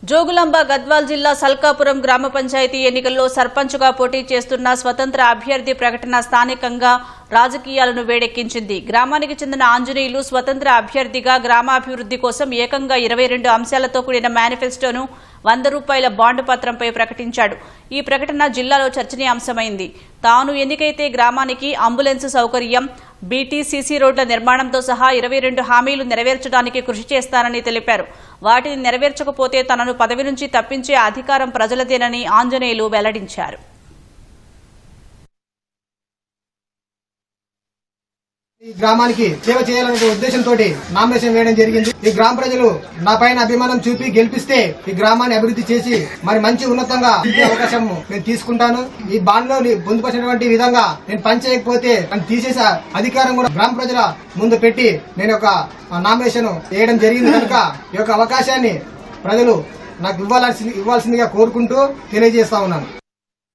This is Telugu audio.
జోగులాంబ గద్వాల్ జిల్లా సల్కాపురం గ్రామ పంచాయతీ ఎన్నికల్లో సర్పంచ్గా పోటీ చేస్తున్న స్వతంత్ర అభ్యర్థి ప్రకటన స్థానికంగా రాజకీయాలను వేడెక్కించింది. గ్రామానికి చెందిన ఆంజనేయులు స్వతంత్ర అభ్యర్థిగా గ్రామాభివృద్ధి కోసం ఏకంగా 22 అంశాలతో కూడిన మేనిఫెస్టోను ₹100 బాండ్ పత్రంపై ప్రకటించాడు. ఈ ప్రకటన జిల్లాలో చర్చనీయాంశమైంది. తాను ఎన్నికైతే గ్రామానికి అంబులెన్స్ సౌకర్యం, బీటీసీసీ రోడ్ల నిర్మాణంతో సహా 22 హామీలు నెరవేర్చడానికి కృషి చేస్తానని తెలిపారు. వాటిని నెరవేర్చకపోతే తనను పదవి నుంచి తప్పించే అధికారం ప్రజలదేనని ఆంజనేయులు వెల్లడించారు. ఈ గ్రామానికి సేవ చేయాలనే ఉద్దేశంతో నామినేషన్ వేయడం జరిగింది. ఈ గ్రామ ప్రజలు నా పైన అభిమానం చూపి గెలిపిస్తే ఈ గ్రామాన్ని అభివృద్ధి చేసి మరి మంచి ఉన్నతంగా అవకాశం నేను తీసుకుంటాను. ఈ బాండ్ లో పొందుపరిచినటువంటి విధంగా నేను పని చేయకపోతే నన్ను తీసేసే అధికారం కూడా గ్రామ ప్రజల ముందు పెట్టి నేను ఒక నామినేషన్ వేయడం జరిగింది కనుక ఈ యొక్క అవకాశాన్ని ప్రజలు నాకు ఇవ్వాల్సిందిగా కోరుకుంటూ తెలియజేస్తా ఉన్నాను.